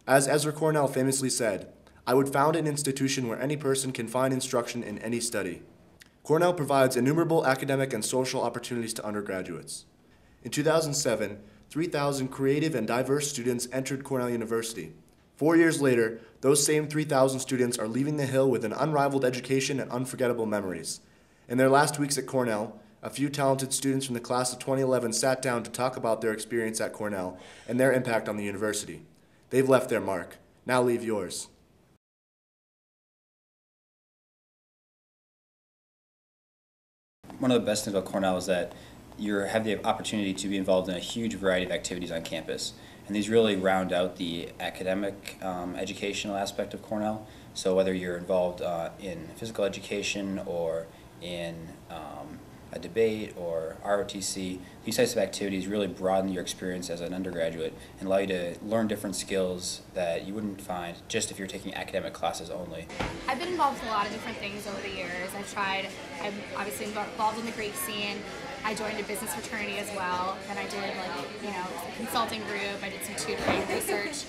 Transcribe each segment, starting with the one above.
As Ezra Cornell famously said, "I would found an institution where any person can find instruction in any study." Cornell provides innumerable academic and social opportunities to undergraduates. In 2007, 3,000 creative and diverse students entered Cornell University. 4 years later, those same 3,000 students are leaving the Hill with an unrivaled education and unforgettable memories. In their last weeks at Cornell, a few talented students from the class of 2011 sat down to talk about their experience at Cornell and their impact on the university. They've left their mark. Now leave yours. One of the best things about Cornell is that you have the opportunity to be involved in a huge variety of activities on campus. And these really round out the academic educational aspect of Cornell. So whether you're involved in physical education or in a debate or ROTC, these types of activities really broaden your experience as an undergraduate and allow you to learn different skills that you wouldn't find just if you're taking academic classes only. I've been involved with a lot of different things over the years. I'm obviously involved in the Greek scene. I joined a business fraternity as well, and I did a consulting group, I did some tutoring, research.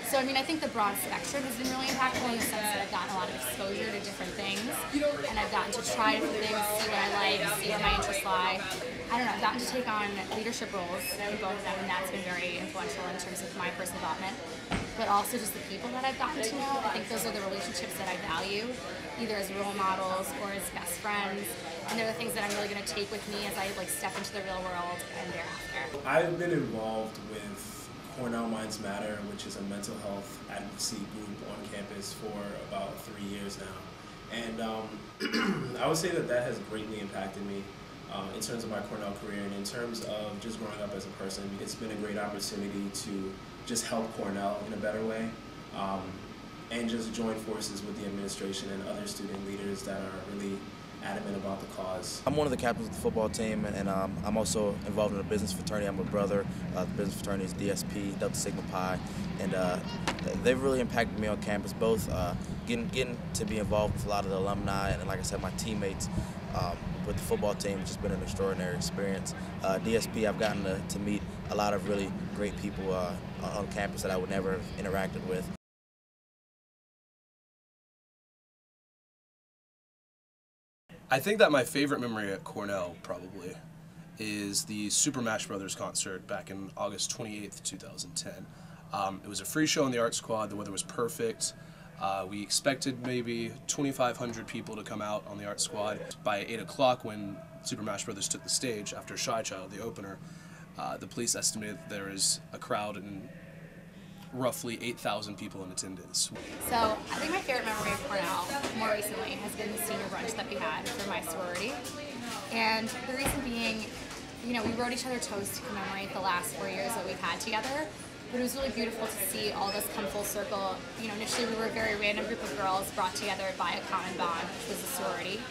So I think the broad spectrum has been really impactful in the sense that I've gotten a lot of exposure to different things, and I've gotten to try different things, see what I like, see where my interests lie. I've gotten to take on leadership roles in both of them, and that's been very influential in terms of my personal development. But also just the people that I've gotten to know. I think those are the relationships that I value, either as role models or as best friends. And they're the things that I'm really going to take with me as I step into the real world and thereafter. I've been involved with Cornell Minds Matter, which is a mental health advocacy group on campus for about 3 years now. And I would say that has greatly impacted me in terms of my Cornell career and in terms of just growing up as a person. It's been a great opportunity to just help Cornell in a better way and just join forces with the administration and other student leaders that are really adamant about the cause. I'm one of the captains of the football team, and I'm also involved in a business fraternity. I'm a brother. The business fraternity is DSP, Delta Sigma Pi, and they've really impacted me on campus, both getting to be involved with a lot of the alumni, and like I said, my teammates with the football team, which has been an extraordinary experience. DSP, I've gotten to meet a lot of really great people on campus that I would never have interacted with. I think that my favorite memory at Cornell probably is the Super Mash Brothers concert back in August 28th, 2010. It was a free show on the Art Squad. The weather was perfect. We expected maybe 2,500 people to come out on the Art Squad. By 8 o'clock, when Super Mash Brothers took the stage after Shy Child, the opener, the police estimated there is a crowd in roughly 8,000 people in attendance. So I think my favorite memory of Cornell more recently has been the senior brunch that we had for my sorority. And the reason being, we wrote each other toasts to commemorate the last 4 years that we've had together. But it was really beautiful to see all this come full circle. Initially we were a very random group of girls brought together by a common bond, which was a sorority.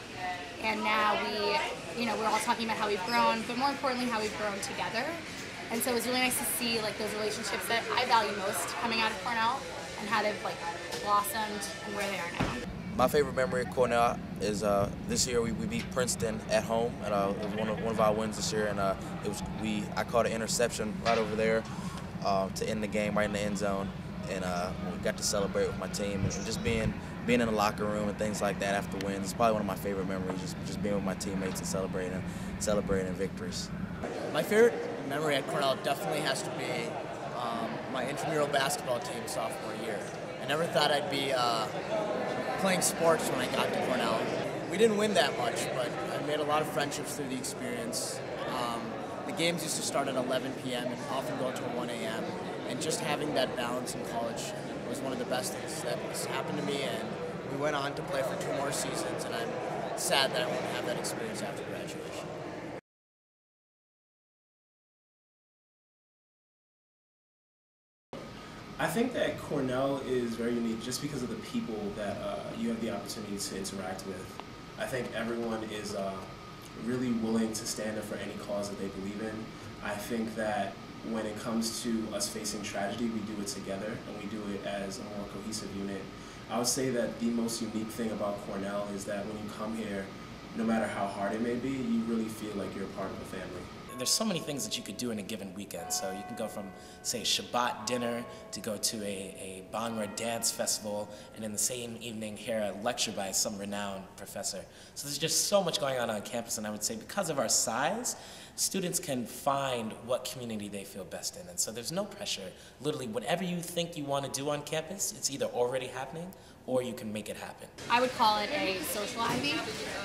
And now we're all talking about how we've grown, but more importantly how we've grown together. And so it was really nice to see those relationships that I value most coming out of Cornell and how they've blossomed and where they are now. My favorite memory at Cornell is this year we beat Princeton at home, and it was one of our wins this year. And I caught an interception right over there to end the game right in the end zone, and we got to celebrate with my team and just being in the locker room and things like that after wins. It's probably one of my favorite memories, just being with my teammates and celebrating victories. My favorite memory at Cornell definitely has to be my intramural basketball team sophomore year. I never thought I'd be playing sports when I got to Cornell. We didn't win that much, but I made a lot of friendships through the experience. The games used to start at 11 p.m. and often go until 1 a.m. And just having that balance in college was one of the best things that has happened to me. And we went on to play for 2 more seasons, and I'm sad that I won't have that experience after graduation. I think that Cornell is very unique just because of the people that you have the opportunity to interact with. I think everyone is really willing to stand up for any cause that they believe in. I think that when it comes to us facing tragedy, we do it together and we do it as a more cohesive unit. I would say that the most unique thing about Cornell is that when you come here, no matter how hard it may be, you really feel like you're a part of a family. there's so many things that you could do in a given weekend. So you can go from, say, Shabbat dinner to go to a Bhangra dance festival, and in the same evening hear a lecture by some renowned professor. So there's just so much going on campus, and I would say because of our size, students can find what community they feel best in. And so there's no pressure. Literally, whatever you think you want to do on campus, it's either already happening or you can make it happen. I would call it a social Ivy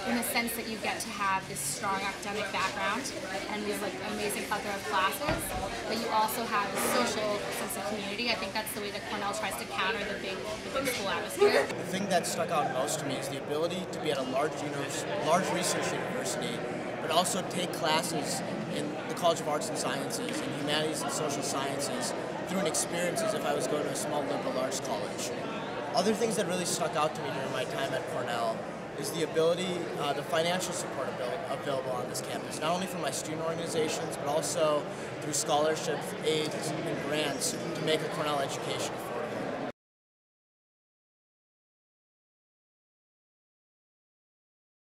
in the sense that you get to have this strong academic background and these like amazing plethora of classes, but you also have a social sense of community. I think that's the way that Cornell tries to counter the big school atmosphere. The thing that stuck out most to me is the ability to be at a large research university, but also take classes in the College of Arts and Sciences and Humanities and Social Sciences through an experience as if I was going to a small liberal arts college. Other things that really stuck out to me during my time at Cornell is the ability, the financial support available on this campus, not only from my student organizations, but also through scholarships, aids, and grants to make a Cornell education affordable.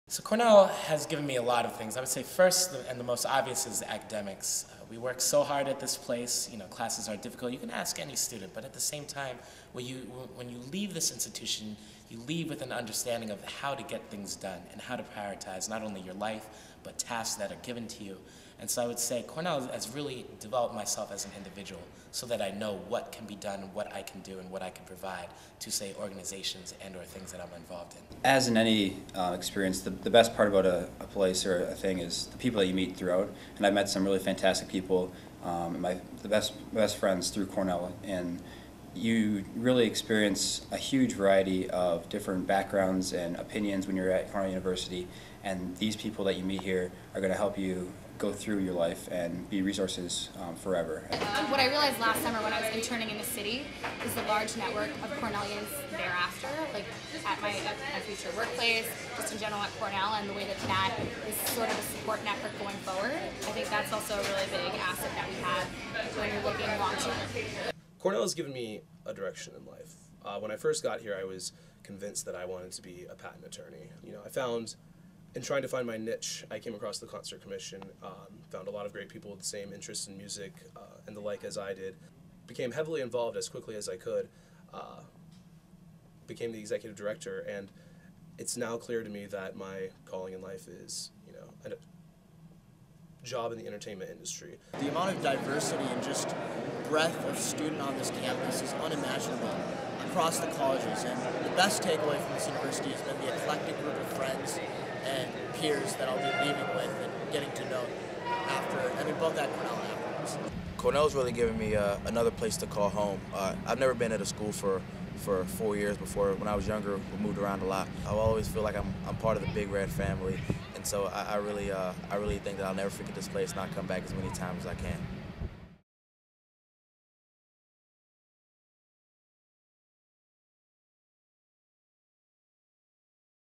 So Cornell has given me a lot of things. I would say first and the most obvious is the academics. We work so hard at this place. You know, classes are difficult. You can ask any student, but at the same time, when you leave this institution, you leave with an understanding of how to get things done and how to prioritize not only your life, but tasks that are given to you. And so I would say Cornell has really developed myself as an individual so that I know what can be done, what I can do, and what I can provide to, say, organizations and or things that I'm involved in. As in any experience, the best part about a place or a thing is the people that you meet throughout. And I've met some really fantastic people, the best friends through Cornell, and you really experience a huge variety of different backgrounds and opinions when you're at Cornell University. And these people that you meet here are going to help you go through your life and be resources forever. What I realized last summer when I was interning in the city is the large network of Cornellians thereafter, like at my future workplace, just in general at Cornell, and the way that that is sort of a support network going forward. I think that's also a really big asset that we have when you're looking long-term. Cornell has given me a direction in life. When I first got here, I was convinced that I wanted to be a patent attorney. You know, I found, in trying to find my niche, I came across the Concert Commission, found a lot of great people with the same interests in music and the like as I did, became heavily involved as quickly as I could, became the executive director, and it's now clear to me that my calling in life is, you know, a job in the entertainment industry. The amount of diversity and just breadth of student on this campus is unimaginable across the colleges, and the best takeaway from this university has been the eclectic group of friends and peers that I'll be leaving with and getting to know after, and both at Cornell and afterwards. Cornell's really given me another place to call home. I've never been at a school for 4 years before. When I was younger, we moved around a lot. I always feel like I'm part of the Big Red family, and so I really think that I'll never forget this place and I'll come back as many times as I can.